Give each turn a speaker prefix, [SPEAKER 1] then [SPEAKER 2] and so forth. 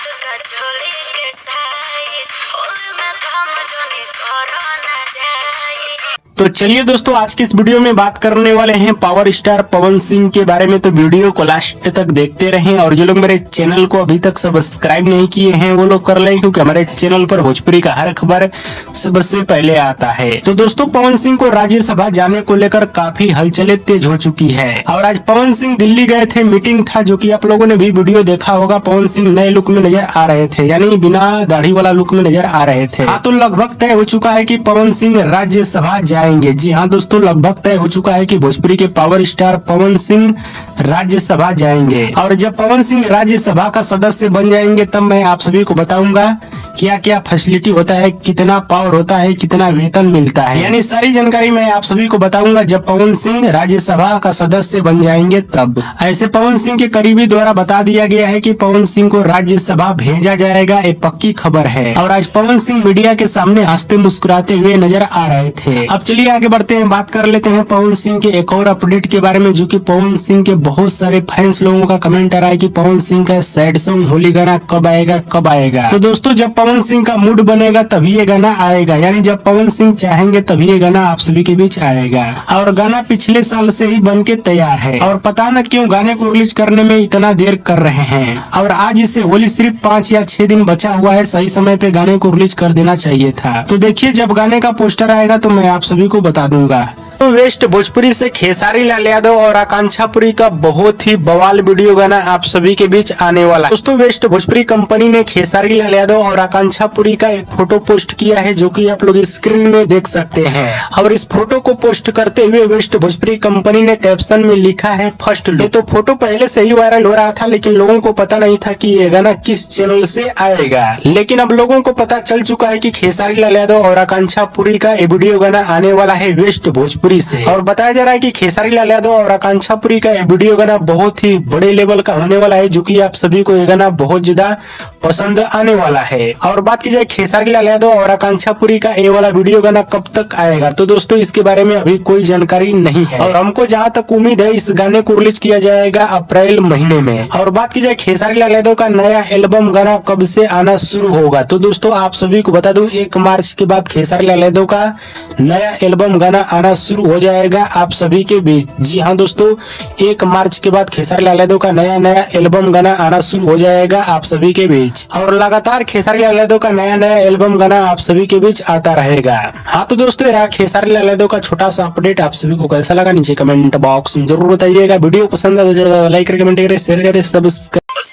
[SPEAKER 1] चुका चोली के साई होली में काम जोनी कोरोना जाई।
[SPEAKER 2] तो चलिए दोस्तों, आज की इस वीडियो में बात करने वाले हैं पावर स्टार पवन सिंह के बारे में। तो वीडियो को लास्ट तक देखते रहें और जो लोग मेरे चैनल को अभी तक सब्सक्राइब नहीं किए हैं वो लोग कर लें, क्योंकि हमारे चैनल पर भोजपुरी का हर खबर सबसे पहले आता है। तो दोस्तों, पवन सिंह को राज्यसभा जाने को लेकर काफी हलचलें तेज हो चुकी है और आज पवन सिंह दिल्ली गए थे, मीटिंग था, जो कि आप लोगों ने भी वीडियो देखा होगा। पवन सिंह नए लुक में नजर आ रहे थे, यानी बिना दाढ़ी वाला लुक में नजर आ रहे थे। हाँ, तो लगभग तय हो चुका है कि पवन सिंह राज्यसभा जाएंगे। जी हाँ दोस्तों, लगभग तय हो चुका है कि भोजपुरी के पावर स्टार पवन सिंह राज्यसभा जाएंगे। और जब पवन सिंह राज्यसभा का सदस्य बन जाएंगे तब मैं आप सभी को बताऊंगा क्या क्या फैसिलिटी होता है, कितना पावर होता है, कितना वेतन मिलता है, यानी सारी जानकारी मैं आप सभी को बताऊंगा जब पवन सिंह राज्यसभा का सदस्य बन जाएंगे तब। ऐसे पवन सिंह के करीबी द्वारा बता दिया गया है कि पवन सिंह को राज्यसभा भेजा जाएगा, ये पक्की खबर है। और आज पवन सिंह मीडिया के सामने हंसते मुस्कुराते हुए नजर आ रहे थे। अब चलिए आगे बढ़ते हैं, बात कर लेते हैं पवन सिंह के एक और अपडेट के बारे में, जो कि पवन सिंह के बहुत सारे फैंस लोगों का कमेंट आ रहा है कि पवन सिंह का सैड सॉन्ग होली गाना कब आएगा। तो दोस्तों, जब पवन सिंह का मूड बनेगा तभी ये गाना आएगा, यानी जब पवन सिंह चाहेंगे तभी ये गाना आप सभी के बीच आएगा। और गाना पिछले साल से ही बन के तैयार है और पता न क्यों गाने को रिलीज करने में इतना देर कर रहे हैं। और आज इसे होली सिर्फ 5 या 6 दिन बचा हुआ है, सही समय पे गाने को रिलीज कर देना चाहिए था। तो देखिए, जब गाने का पोस्टर आएगा तो मैं आप सभी को बता दूंगा। तो वेस्ट भोजपुरी से खेसारी लाल यादव और आकांक्षा पुरी का बहुत ही बवाल वीडियो गाना आप सभी के बीच आने वाला है। दोस्तों, वेस्ट भोजपुरी कंपनी ने खेसारी लाल यादव और आकांक्षा पुरी का एक फोटो पोस्ट किया है, जो कि आप लोग स्क्रीन में देख सकते हैं। और इस फोटो को पोस्ट करते हुए वेस्ट भोजपुरी कंपनी ने कैप्शन में लिखा है फर्स्ट लुक। तो फोटो पहले से ही वायरल हो रहा था, लेकिन लोगों को पता नहीं था कि ये गाना किस चैनल से आएगा। लेकिन अब लोगों को पता चल चुका है कि खेसारी लाल यादव और आकांक्षा पुरी का ये वीडियो गाना आने वाला है वेस्ट भोजपुरी से। और बताया जा रहा है कि खेसारी लाल यादव और आकांक्षा पुरी का ये वीडियो गाना बहुत ही बड़े लेवल का होने वाला है, जो कि आप सभी को ये गाना बहुत ज्यादा पसंद आने वाला है। और बात की जाए खेसारी लाल यादव और आकांक्षा पुरी का ये वाला वीडियो गाना कब तक आएगा, तो दोस्तों इसके बारे में अभी कोई जानकारी नहीं है। और हमको जहाँ तक उम्मीद है, इस गाने को रिलीज किया जाएगा अप्रैल महीने में। और बात की जाए खेसारी लाल यादव का नया एल्बम गाना कब से आना शुरू होगा, तो दोस्तों आप सभी को बता दूं 1 मार्च के बाद खेसारी लाल यादव का नया एल्बम गाना आना शुरू हो जाएगा आप सभी के बीच। जी हाँ दोस्तों, 1 मार्च के बाद खेसारी लाल यादव का नया एल्बम गाना आना शुरू हो जाएगा आप सभी के बीच। और लगातार खेसारी लाल यादव का नया एल्बम गाना आप सभी के बीच आता रहेगा। हाँ तो दोस्तों, ये रहा खेसारी लाल यादव का छोटा सा अपडेट। आप सभी को कैसा लगा नीचे कमेंट बॉक्स में जरूर बताइएगा। वीडियो पसंद है तो लाइक करें, कमेंट करें, शेयर करें, सब्सक्राइब